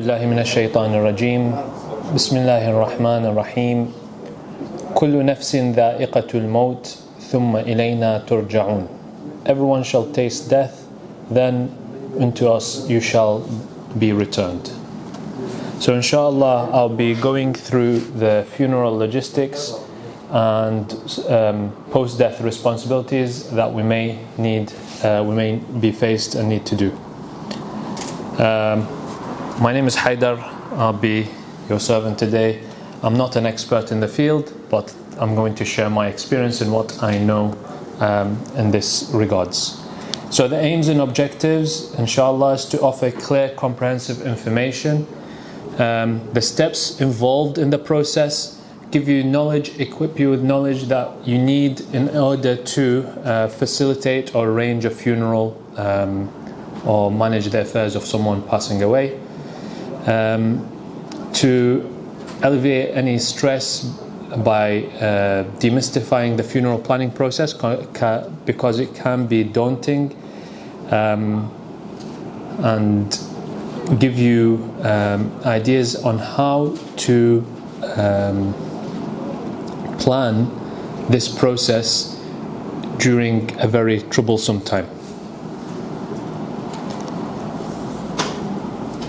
بالله من الشيطان الرجيم بسم الله الرحمن الرحيم كل نفس ذائقة الموت ثم إلينا ترجعون. Everyone shall taste death, then unto us you shall be returned. So inshallah I'll be going through the funeral logistics and post-death responsibilities that we may be faced and need to do. My name is Haider. I'll be your servant today. I'm not an expert in the field, but I'm going to share my experience and what I know in this regards. So the aims and objectives, inshallah, is to offer clear, comprehensive information, the steps involved in the process, give you knowledge, equip you with knowledge that you need in order to facilitate or arrange a funeral or manage the affairs of someone passing away, to alleviate any stress by demystifying the funeral planning process because it can be daunting, and give you ideas on how to plan this process during a very troublesome time.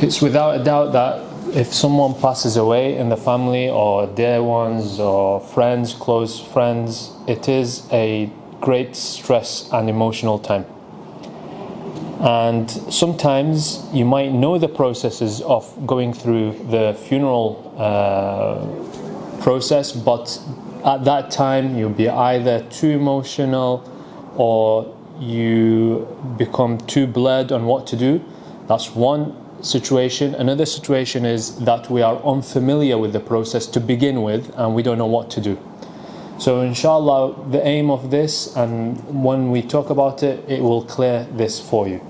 It's without a doubt that if someone passes away in the family or dear ones or friends, close friends, it is a great stress and emotional time. And sometimes you might know the processes of going through the funeral process, but at that time you'll be either too emotional or you become too blurred on what to do. That's one situation. Another situation is that we are unfamiliar with the process to begin with and we don't know what to do. So inshallah, the aim of this, and when we talk about it, it will clear this for you.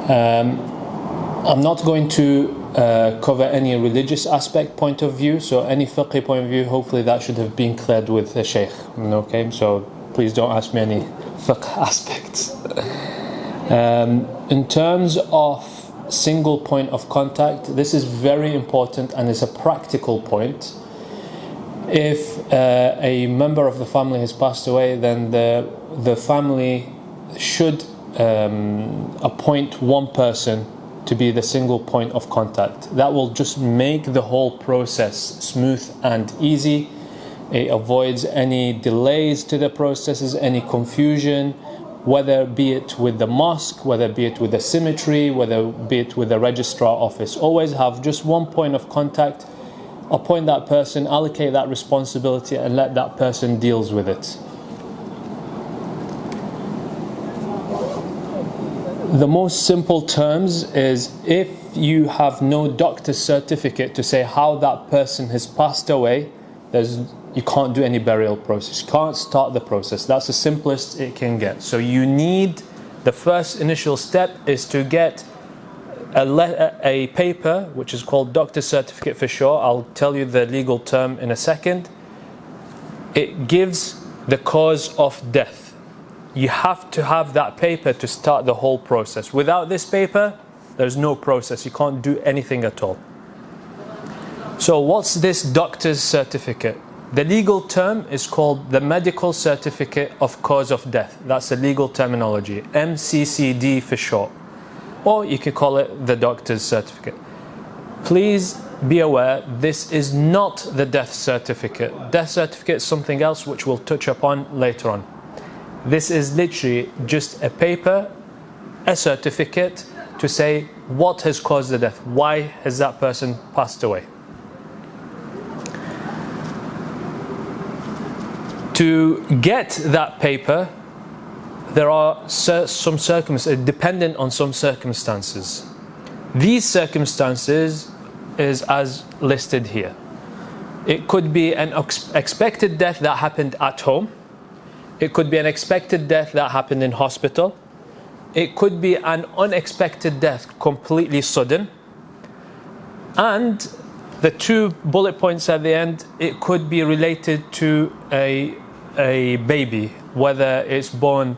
I'm not going to cover any religious aspect point of view, so any fiqh point of view, hopefully that should have been cleared with the Shaykh. Okay, so please don't ask me any fiqh aspects. In terms of single point of contact, this is very important and it's a practical point. If a member of the family has passed away, then the family should appoint one person to be the single point of contact. That will just make the whole process smooth and easy. It avoids any delays to the processes, any confusion, whether be it with the mosque, whether be it with the cemetery, whether be it with the registrar office. Always have just one point of contact, appoint that person, allocate that responsibility and let that person deals with it. The most simple terms is if you have no doctor's certificate to say how that person has passed away, you can't do any burial process. You can't start the process. That's the simplest it can get. So you need, the first initial step is to get a paper which is called doctor's certificate for sure. I'll tell you the legal term in a second. It gives the cause of death. You have to have that paper to start the whole process. Without this paper, there's no process. You can't do anything at all. So what's this doctor's certificate? The legal term is called the Medical Certificate of Cause of Death. That's the legal terminology, MCCD for short. Or you could call it the doctor's certificate. Please be aware, this is not the death certificate. Death certificate is something else which we'll touch upon later on. This is literally just a paper, a certificate to say what has caused the death. Why has that person passed away? To get that paper, there are some circumstances, dependent on some circumstances. These circumstances is as listed here. It could be an expected death that happened at home. It could be an expected death that happened in hospital. It could be an unexpected death, completely sudden. And the two bullet points at the end, it could be related to a baby, whether it's born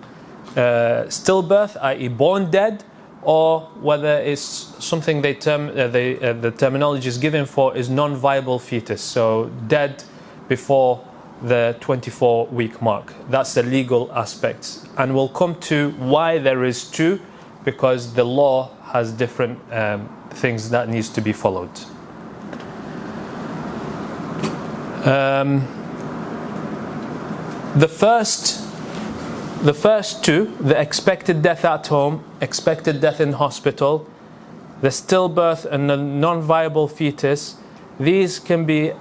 stillbirth, i.e. born dead, or whether it's something the terminology is given for is non-viable fetus, so dead before the 24-week mark. That's the legal aspect. And we'll come to why there is two, because the law has different things that needs to be followed. The first two, the expected death at home, expected death in hospital, the stillbirth and the non-viable fetus, these can be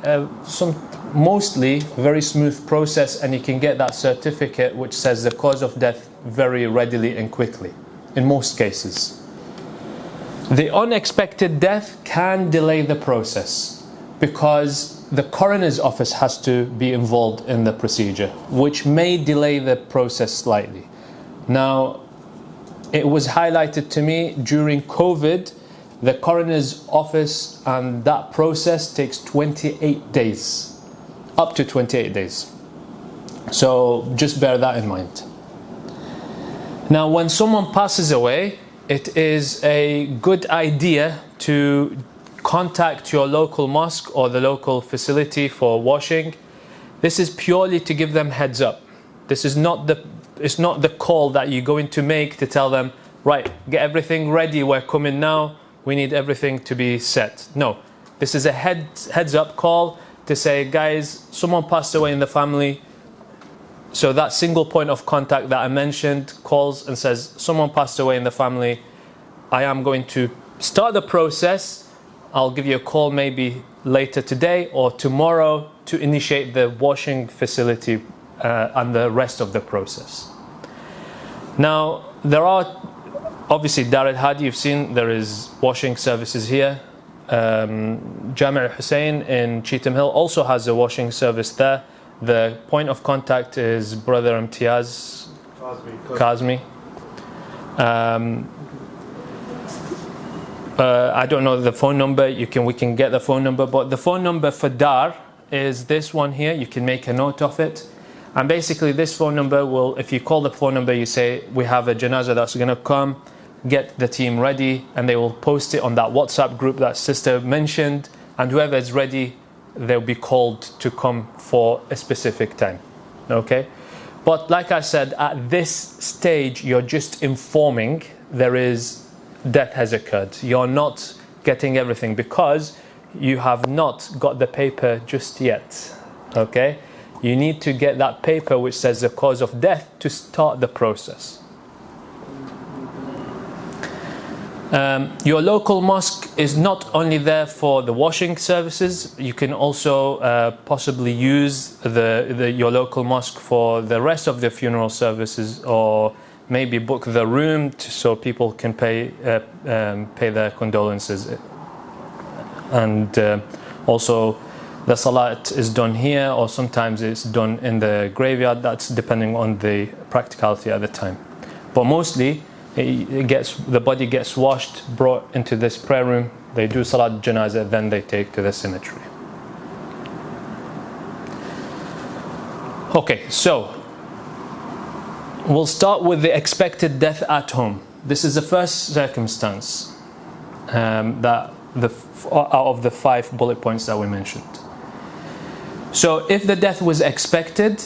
mostly very smooth process, and you can get that certificate which says the cause of death very readily and quickly, in most cases. The unexpected death can delay the process because the coroner's office has to be involved in the procedure, which may delay the process slightly. Now, it was highlighted to me during COVID, the coroner's office and that process takes 28 days, up to 28 days. So just bear that in mind. Now, when someone passes away, it is a good idea to contact your local mosque or the local facility for washing. This is purely to give them heads up. This is not the call that you're going to make to tell them, right, get everything ready, we're coming now, we need everything to be set. No, this is a heads up call to say, guys, someone passed away in the family. So that single point of contact that I mentioned calls and says, someone passed away in the family, I am going to start the process. I'll give you a call maybe later today or tomorrow to initiate the washing facility and the rest of the process. Now, there are obviously Dar Al-Hadi, you've seen there is washing services here. Jami' Hussein in Cheetham Hill also has a washing service there. The point of contact is Brother Imtiaz Kazmi. I don't know the phone number. We can get the phone number, but the phone number for Dar is this one here. You can make a note of it, and basically this phone number will, if you call the phone number, you say we have a janazah that's going to come, get the team ready, and they will post it on that WhatsApp group that sister mentioned, and whoever is ready, they'll be called to come for a specific time. Okay, but like I said, at this stage you're just informing death has occurred. You're not getting everything because you have not got the paper just yet. Okay, you need to get that paper which says the cause of death to start the process. Your local mosque is not only there for the washing services. You can also possibly use your local mosque for the rest of the funeral services, or maybe book the room so people can pay their condolences. And also the salat is done here, or sometimes it's done in the graveyard. That's depending on the practicality at the time. But mostly the body gets washed, brought into this prayer room, they do salat janazah, then they take to the cemetery. Okay, so we'll start with the expected death at home. This is the first circumstance out of the 5 bullet points that we mentioned. So if the death was expected,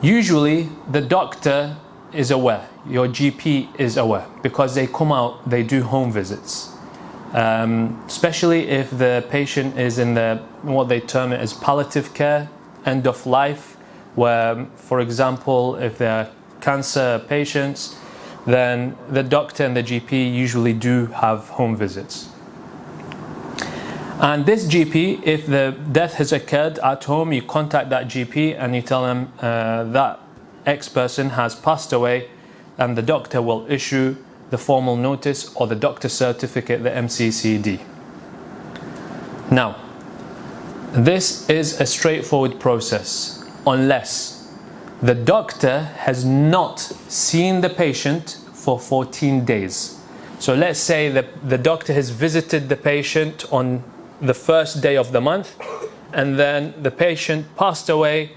usually the doctor is aware, your GP is aware, because they come out, they do home visits. Especially if the patient is in what they term it as palliative care, end of life, where, for example, if they're cancer patients, then the doctor and the GP usually do have home visits. And this GP, if the death has occurred at home, you contact that GP and you tell them that X person has passed away, and the doctor will issue the formal notice or the doctor certificate, the MCCD. Now, this is a straightforward process unless the doctor has not seen the patient for 14 days. So let's say that the doctor has visited the patient on the first day of the month, and then the patient passed away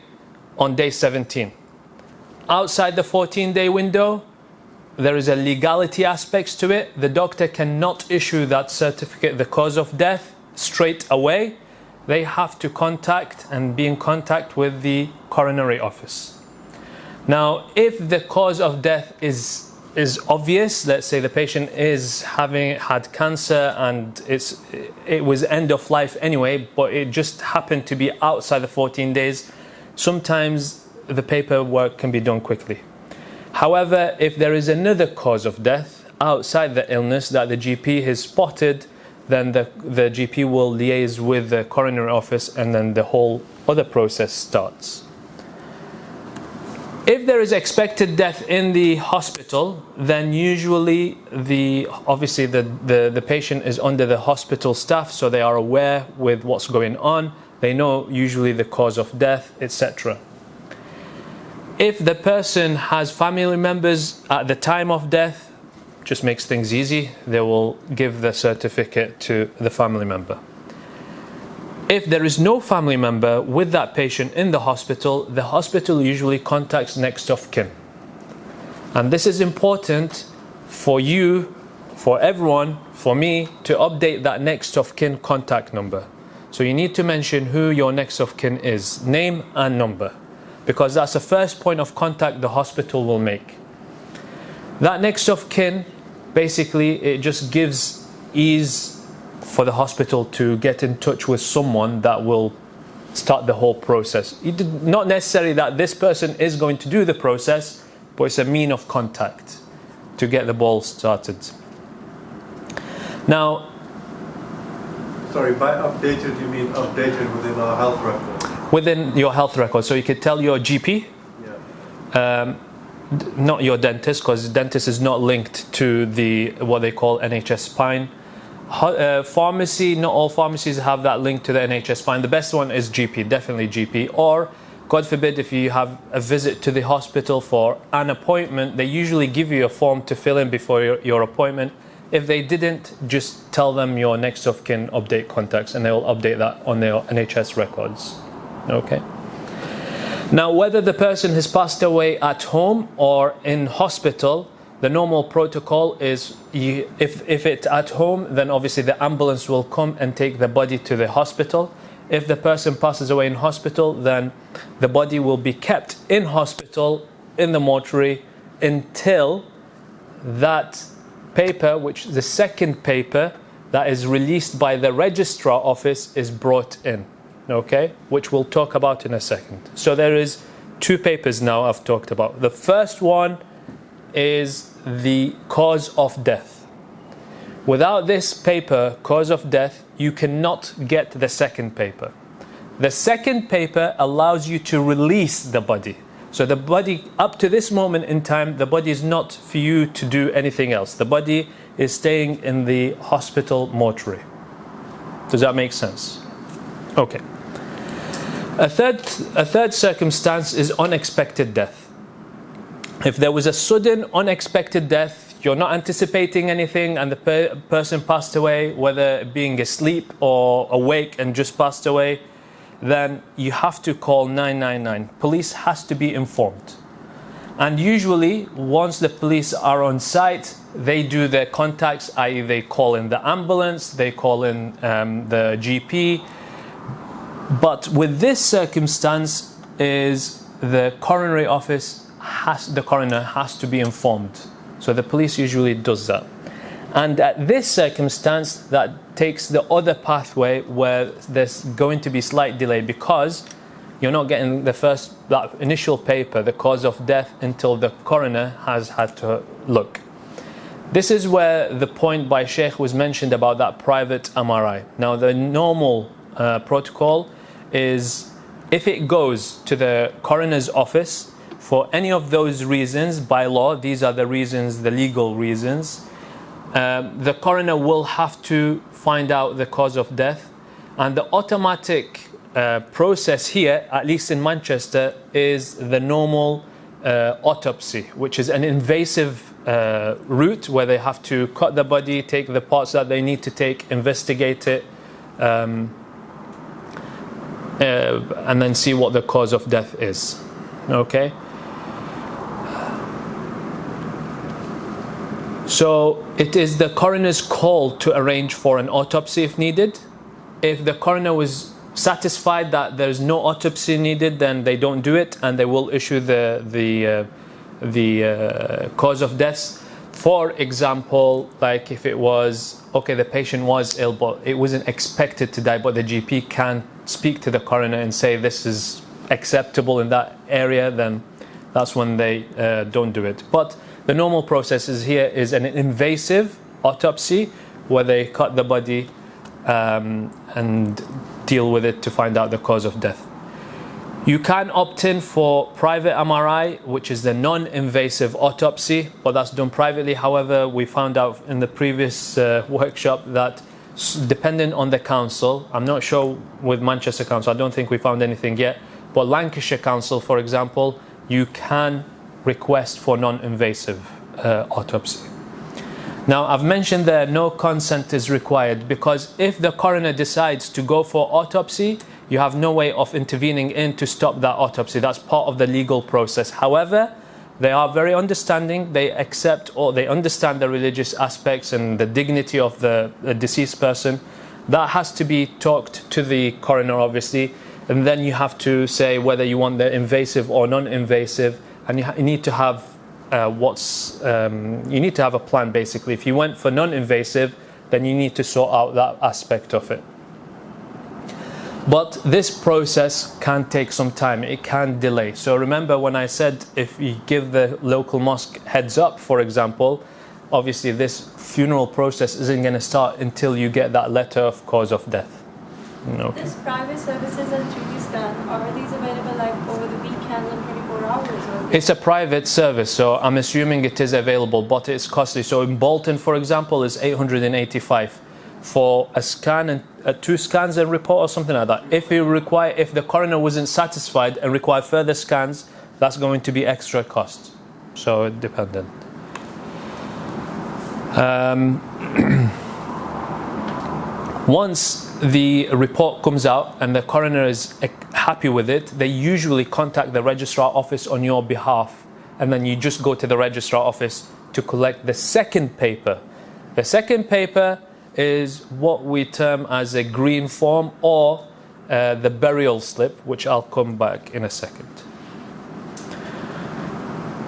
on day 17. Outside the 14-day window, there is a legality aspect to it. The doctor cannot issue that certificate, the cause of death, straight away. They have to contact and be in contact with the coronary office. Now, if the cause of death is obvious, let's say the patient is having had cancer and it was end of life anyway, but it just happened to be outside the 14 days, sometimes the paperwork can be done quickly. However, if there is another cause of death outside the illness that the GP has spotted, then the GP will liaise with the coronary office, and then the whole other process starts. If there is expected death in the hospital, then usually obviously the patient is under the hospital staff, so they are aware with what's going on. They know usually the cause of death, etc. If the person has family members at the time of death, just makes things easy. They will give the certificate to the family member. If there is no family member with that patient in the hospital usually contacts next of kin. And this is important for you, for everyone, for me, to update that next of kin contact number. So you need to mention who your next of kin is, name and number, because that's the first point of contact the hospital will make. That next of kin, basically, it just gives ease for the hospital to get in touch with someone that will start the whole process. Not necessarily that this person is going to do the process, but it's a mean of contact to get the ball started. Now, sorry, by updated you mean updated within our health record? Within your health record, so you could tell your GP, not your dentist, because dentist is not linked to what they call NHS Spine. Pharmacy, not all pharmacies have that link to the NHS Spine. The best one is GP, definitely GP. Or, God forbid, if you have a visit to the hospital for an appointment, they usually give you a form to fill in before your appointment. If they didn't, just tell them your next of kin update contacts, and they will update that on their NHS records. Okay. Now, whether the person has passed away at home or in hospital, the normal protocol is if it's at home, then obviously the ambulance will come and take the body to the hospital. If the person passes away in hospital, then the body will be kept in hospital in the mortuary until that paper, which is the second paper that is released by the registrar office, is brought in. Okay, which we'll talk about in a second. So there is two papers now I've talked about. The first one is the cause of death. Without this paper, cause of death, you cannot get the second paper. The second paper allows you to release the body. So the body, up to this moment in time, the body is not for you to do anything else. The body is staying in the hospital mortuary. Does that make sense? Okay. A third circumstance is unexpected death. If there was a sudden unexpected death, you're not anticipating anything, and the person passed away, whether being asleep or awake and just passed away, then you have to call 999. Police has to be informed. And usually, once the police are on site, they do their contacts, i.e. they call in the ambulance, they call in the GP. But with this circumstance is the coronary office, the coroner has to be informed. So the police usually does that. And at this circumstance, that takes the other pathway where there's going to be slight delay, because you're not getting that initial paper, the cause of death, until the coroner has had to look. This is where the point by Sheikh was mentioned about that private MRI. Now, the normal protocol is, if it goes to the coroner's office for any of those reasons, by law, these are the reasons, the legal reasons, the coroner will have to find out the cause of death. And the automatic process here, at least in Manchester, is the normal autopsy, which is an invasive route where they have to cut the body, take the parts that they need to take, investigate it, and then see what the cause of death is. Okay. So it is the coroner's call to arrange for an autopsy if needed. If the coroner was satisfied that there's no autopsy needed, then they don't do it, and they will issue the cause of death. For example, like if it was, okay, the patient was ill, but it wasn't expected to die, but the GP can speak to the coroner and say this is acceptable in that area, then that's when they don't do it. But the normal process here is an invasive autopsy where they cut the body and deal with it to find out the cause of death. You can opt in for private MRI, which is the non-invasive autopsy, but that's done privately. However, we found out in the previous workshop that depending on the council, I'm not sure with Manchester Council, I don't think we found anything yet, but Lancashire Council, for example, you can request for non-invasive autopsy. Now, I've mentioned that no consent is required because if the coroner decides to go for autopsy, you have no way of intervening in to stop that autopsy. That's part of the legal process. However, they are very understanding. They accept or they understand the religious aspects and the dignity of the deceased person. That has to be talked to the coroner, obviously, and then you have to say whether you want the invasive or non-invasive, and you need to have you need to have a plan basically. If you went for non-invasive, then you need to sort out that aspect of it. But this process can take some time, it can delay. So remember when I said if you give the local mosque heads up, for example, obviously this funeral process isn't going to start until you get that letter of cause of death. Okay. These private services and 3D scan, are these available like over the weekend and 24 hours? Or It's a private service, so I'm assuming it is available, but it's costly. So in Bolton, for example, is 885 for a scan and 2 scans and report or something like that. If the coroner wasn't satisfied and required further scans, that's going to be extra cost. So it dependent. Once the report comes out and the coroner is happy with it, they usually contact the registrar office on your behalf, and then you just go to the registrar office to collect the second paper. The second paper is what we term as a green form or the burial slip, which I'll come back in a second.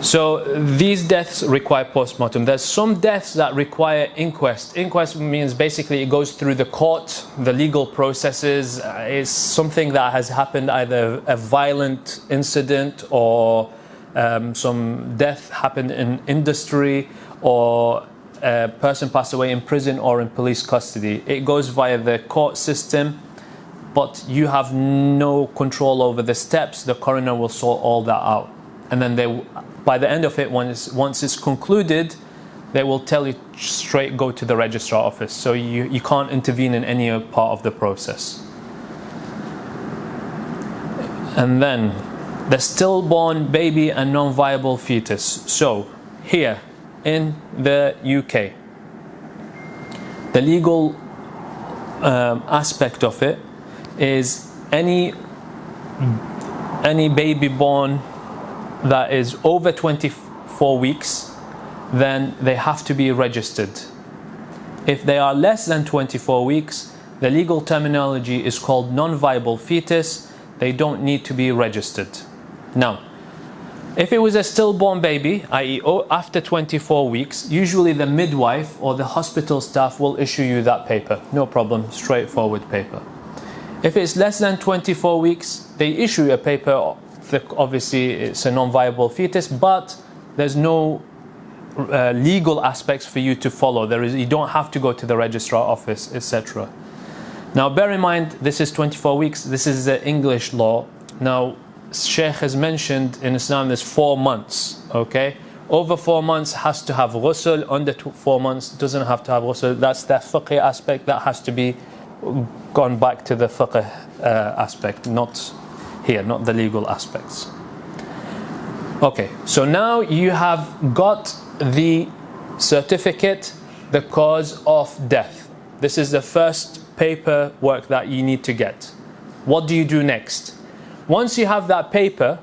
So these deaths require post-mortem. There's some deaths that require inquest. Inquest means basically it goes through the court, the legal processes. It's something that has happened, either a violent incident or some death happened in industry, or a person passed away in prison or in police custody. It goes via the court system, but you have no control over the steps. The coroner will sort all that out. And then by the end of it, once it's concluded, they will tell you straight go to the registrar office. So you can't intervene in any part of the process. And then the stillborn baby and non-viable fetus. So here in the UK, the legal aspect of it is any baby born that is over 24 weeks, then they have to be registered. If they are less than 24 weeks, the legal terminology is called non-viable fetus. They don't need to be registered. Now, if it was a stillborn baby, i.e. after 24 weeks, usually the midwife or the hospital staff will issue you that paper. No problem, straightforward paper. If it's less than 24 weeks, they issue a paper. Obviously it's a non-viable fetus, but there's no legal aspects for you to follow. You don't have to go to the registrar office, etc. Now bear in mind, this is 24 weeks, this is the English law. Now Sheikh has mentioned in Islam there's 4 months, okay? Over 4 months has to have Ghusul, under 4 months doesn't have to have Ghusul. That's the fiqh aspect that has to be gone back to the fiqh aspect, not here, not the legal aspects. Okay, so now you have got the certificate, the cause of death. This is the first paperwork that you need to get. What do you do next? Once you have that paper,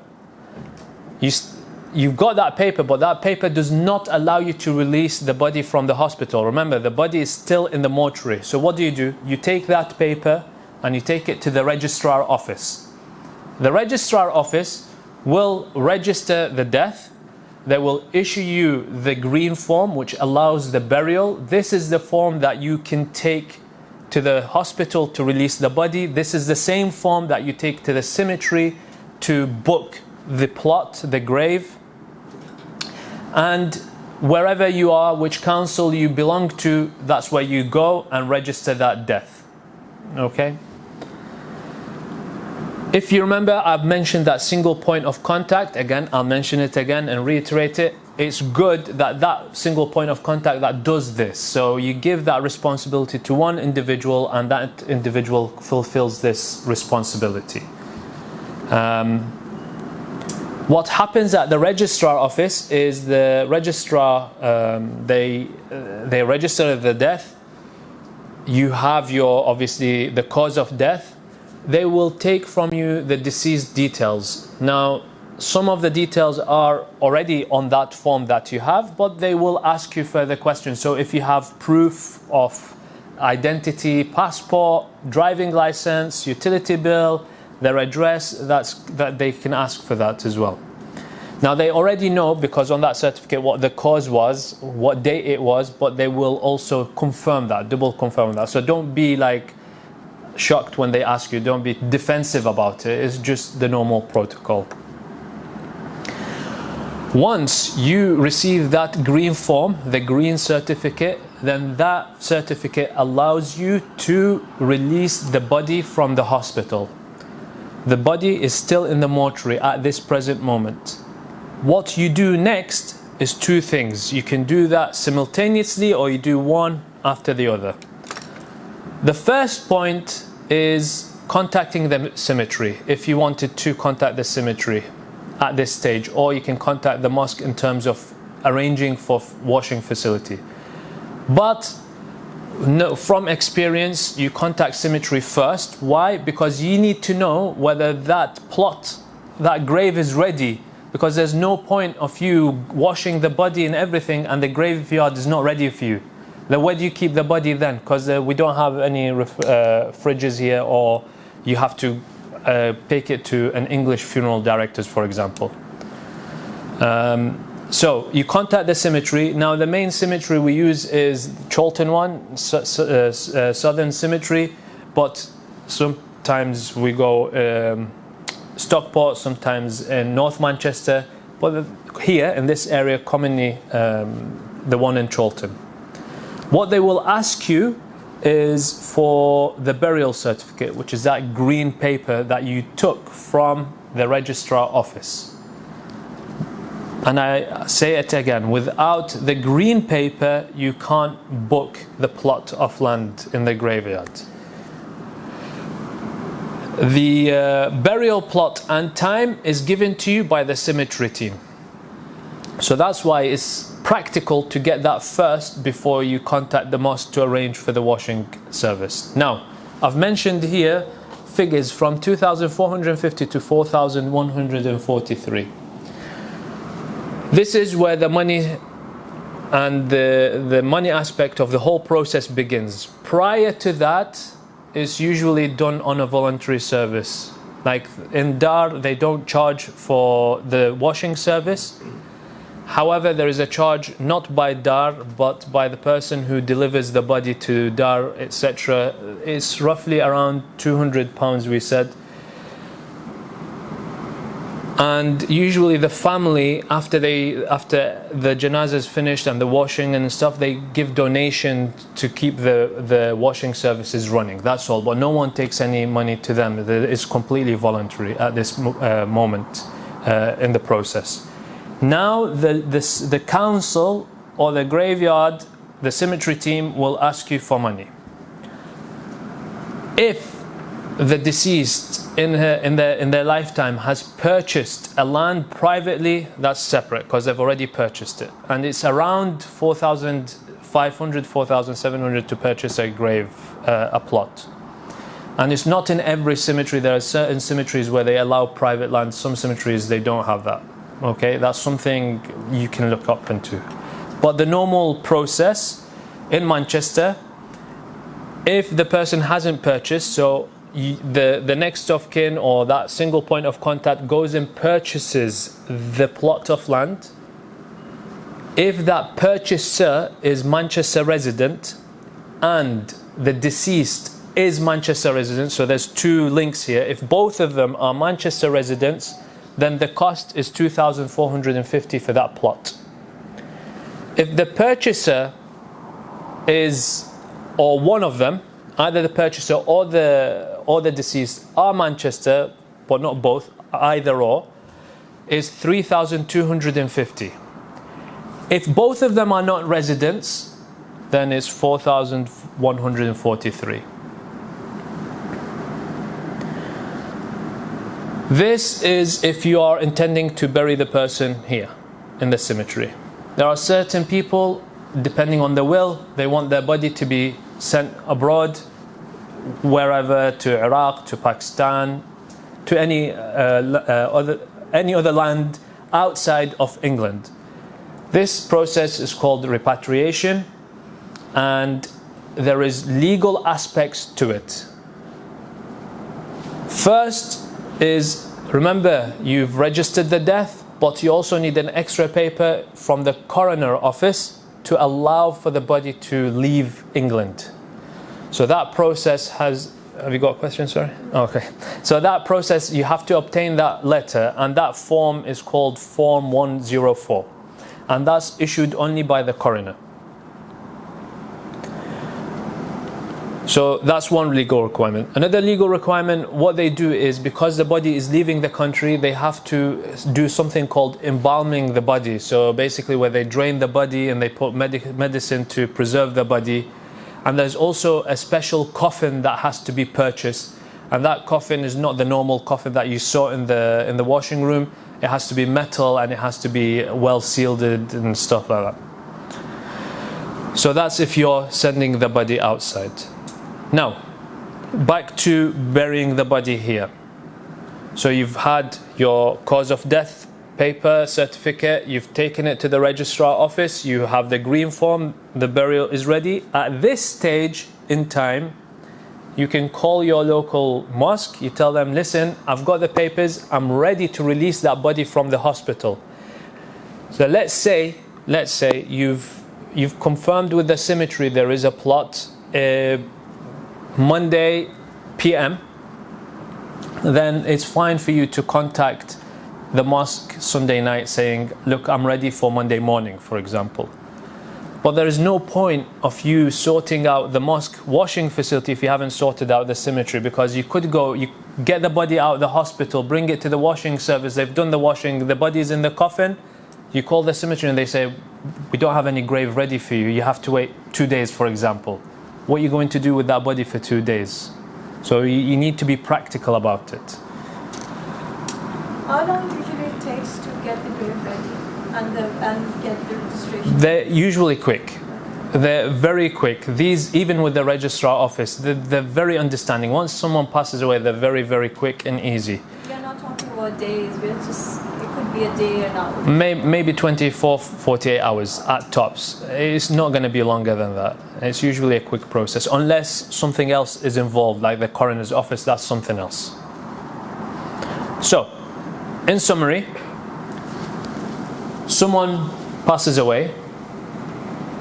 you've got that paper, but that paper does not allow you to release the body from the hospital. Remember, the body is still in the mortuary. So what do? You take that paper and you take it to the registrar office. The registrar office will register the death. They will issue you the green form, which allows the burial. This is the form that you can take to the hospital to release the body. This is the same form that you take to the cemetery to book the plot, the grave. And wherever you are, which council you belong to, that's where you go and register that death. Okay? If you remember, I've mentioned that single point of contact. Again, I'll mention it again and reiterate it. It's good that that single point of contact that does this. So you give that responsibility to one individual, and that individual fulfills this responsibility. What happens at the registrar office is the registrar, they register the death. You have your, obviously, the cause of death. They will take from you the deceased details. Now, some of the details are already on that form that you have, but they will ask you further questions. So if you have proof of identity, passport, driving license, utility bill, their address, that they can ask for that as well. Now they already know, because on that certificate, what the cause was, what date it was, but they will also confirm that, double confirm that. So don't be like shocked when they ask you, don't be defensive about it. It's just the normal protocol. Once you receive that green form, the green certificate, then that certificate allows you to release the body from the hospital. The body is still in the mortuary at this present moment. What you do next is two things. You can do that simultaneously, or you do one after the other. The first point is contacting the cemetery, if you wanted to contact the cemetery at this stage, or you can contact the mosque in terms of arranging for washing facility. But no, from experience, you contact cemetery first. Why? Because you need to know whether that plot, that grave is ready, because there's no point of you washing the body and everything and the graveyard is not ready for you. Then where do you keep the body then? Because we don't have any fridges here, or you have to take it to an English funeral directors, for example. So you contact the cemetery. Now the main cemetery we use is Chorlton one, Southern Cemetery, but sometimes we go Stockport, sometimes in North Manchester, but here in this area commonly the one in Chorlton. What they will ask you is for the burial certificate, which is that green paper that you took from the registrar office. And I say it again, without the green paper you can't book the plot of land in the graveyard. The burial plot and time is given to you by the cemetery team. So that's why it's practical to get that first before you contact the mosque to arrange for the washing service. Now, I've mentioned here figures from 2,450 to 4,143. This is where the money and the money aspect of the whole process begins. Prior to that, it's usually done on a voluntary service. Like in Dar, they don't charge for the washing service. However, there is a charge not by Dar, but by the person who delivers the body to Dar, etc. It's roughly around £200, we said. And usually the family, after the janazah is finished and the washing and stuff, they give donation to keep the washing services running. That's all. But no one takes any money to them. It's completely voluntary at this moment in the process. Now the council or the graveyard, the cemetery team will ask you for money. If the deceased in their lifetime has purchased a land privately, that's separate because they've already purchased it, and it's around 4,500, 4,700 to purchase a grave, a plot. And it's not in every cemetery. There are certain cemeteries where they allow private land. Some cemeteries they don't have that. Okay, that's something you can look up into. But the normal process in Manchester, if the person hasn't purchased, so the next of kin or that single point of contact goes and purchases the plot of land. If that purchaser is Manchester resident and the deceased is Manchester resident, so there's two links here. If both of them are Manchester residents, then the cost is 2,450 for that plot. If the purchaser is, or one of them, either the purchaser or the deceased are Manchester, but not both, either or, is 3,250. If both of them are not residents, then it's 4,143. This is if you are intending to bury the person here in the cemetery. There are certain people, depending on the will, they want their body to be sent abroad, wherever, to Iraq, to Pakistan, to any other land outside of England. This process is called repatriation, and there is legal aspects to it. First is, remember, you've registered the death, but you also need an extra paper from the coroner office to allow for the body to leave England. So that process has, have you got a question, sorry? Okay. So that process, you have to obtain that letter, and that form is called Form 104. And that's issued only by the coroner. So that's one legal requirement. Another legal requirement, what they do is, because the body is leaving the country, they have to do something called embalming the body. So basically where they drain the body and they put medicine to preserve the body. And there's also a special coffin that has to be purchased. And that coffin is not the normal coffin that you saw in the washing room. It has to be metal and it has to be well sealed and stuff like that. So that's if you're sending the body outside. Now, back to burying the body here. So you've had your cause of death paper, certificate, you've taken it to the registrar office, you have the green form, the burial is ready. At this stage in time, you can call your local mosque, you tell them, listen, I've got the papers, I'm ready to release that body from the hospital. So let's say you've confirmed with the cemetery there is a plot, Monday PM, then it's fine for you to contact the mosque Sunday night saying, look, I'm ready for Monday morning, for example. But there is no point of you sorting out the mosque washing facility if you haven't sorted out the cemetery, because you could go, you get the body out of the hospital, bring it to the washing service, they've done the washing, the body is in the coffin, you call the cemetery and they say, we don't have any grave ready for you, you have to wait 2 days, for example. What are you going to do with that body for 2 days? So you need to be practical about it. How long usually it takes to get the grave ready and get the registration? They're usually quick. They're very quick. These, even with the registrar office, they're very understanding. Once someone passes away, they're very, very quick and easy. We are not talking about days, it could be a day and hour. Maybe 24, 48 hours at tops. It's not going to be longer than that. It's usually a quick process, unless something else is involved, like the coroner's office, that's something else. So, in summary, someone passes away,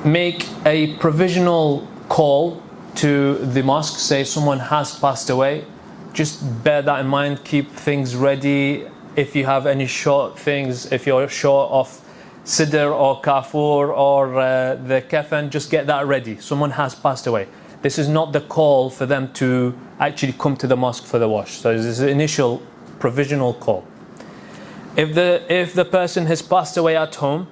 make a provisional call to the mosque, say someone has passed away. Just bear that in mind, keep things ready. If you have any short things, if you're short of sidr or kafur or the kafan, just get that ready. Someone has passed away. This is not the call for them to actually come to the mosque for the wash. So this is an initial provisional call. If the person has passed away at home,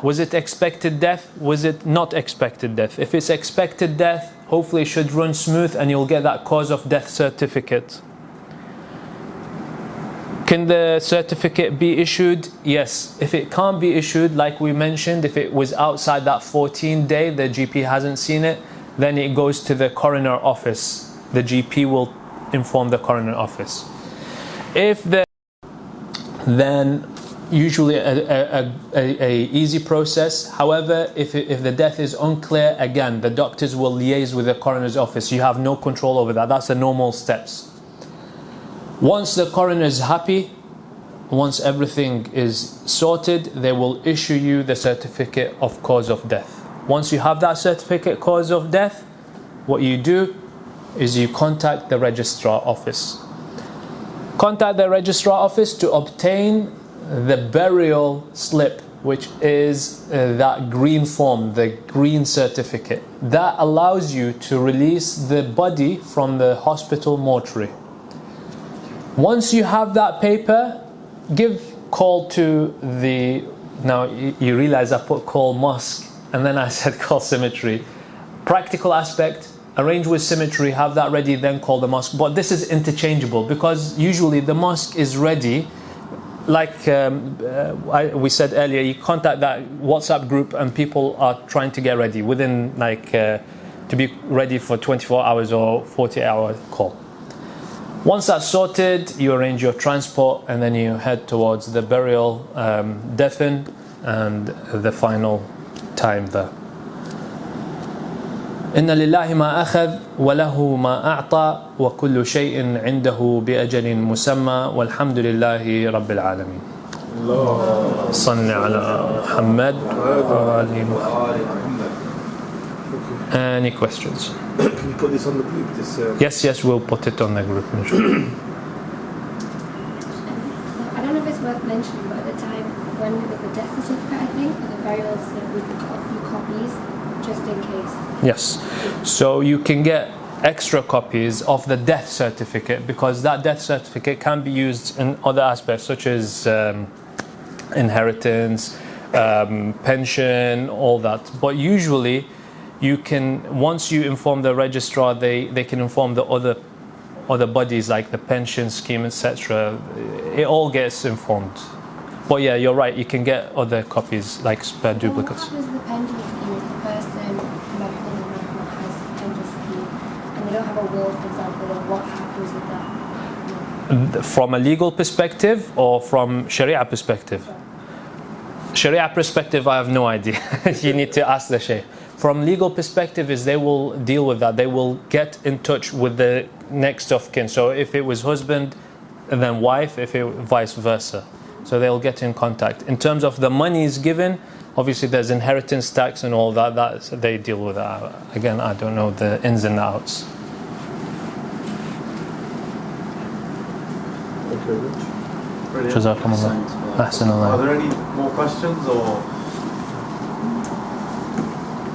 was it expected death? Was it not expected death? If it's expected death, hopefully it should run smooth and you'll get that cause of death certificate. Can the certificate be issued? Yes. If it can't be issued, like we mentioned, if it was outside that 14-day, the GP hasn't seen it, then it goes to the coroner office. The GP will inform the coroner office. Then usually a easy process. However, if the death is unclear, again, the doctors will liaise with the coroner's office. You have no control over that. That's the normal steps. Once the coroner is happy, once everything is sorted, they will issue you the certificate of cause of death. Once you have that certificate cause of death, what you do is you contact the registrar office. Contact the registrar office to obtain the burial slip, which is that green form, the green certificate. That allows you to release the body from the hospital mortuary. Once you have that paper, give call to the, now you realize I put call mosque and then I said call cemetery. Practical aspect, arrange with cemetery, have that ready, then call the mosque. But this is interchangeable because usually the mosque is ready. Like we said earlier, you contact that WhatsApp group and people are trying to get ready within to be ready for 24 hours or 48-hour call. Once that's sorted, you arrange your transport and then you head towards the burial, defin, and the final time there. إن لله ما أخذ وله ما أعطى وكل شيء عنده بأجل مسمى والحمد لله رب العالمين. صل على محمد وآل محمد. Any questions? Can you put this on the group? Yes, we'll put it on the group. I don't know if it's worth mentioning, but at the time when it was the death certificate, I think, or the burial slip, we got a few copies just in case. Yes, so you can get extra copies of the death certificate because that death certificate can be used in other aspects such as inheritance, pension, all that. But usually you can, once you inform the registrar, they can inform the other bodies like the pension scheme, etc. It all gets informed. But yeah, you're right, you can get other copies like spare duplicates. What happens with the pension scheme if the person has a pension scheme and they don't have a will, for example, then what happens with that? From a legal perspective or from Sharia perspective? Sharia perspective, I have no idea. You need to ask the Shaykh. From legal perspective is they will deal with that. They will get in touch with the next of kin. So if it was husband and then wife, if it vice versa. So they'll get in contact. In terms of the monies given, obviously there's inheritance tax and all that. They deal with that. Again, I don't know the ins and outs. Okay, Rich. Brilliant. Jazakumullah. Ahsanallah. Are there any more questions or?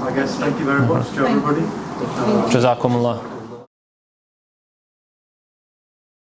I guess thank you very much to everybody. Jazakumullah.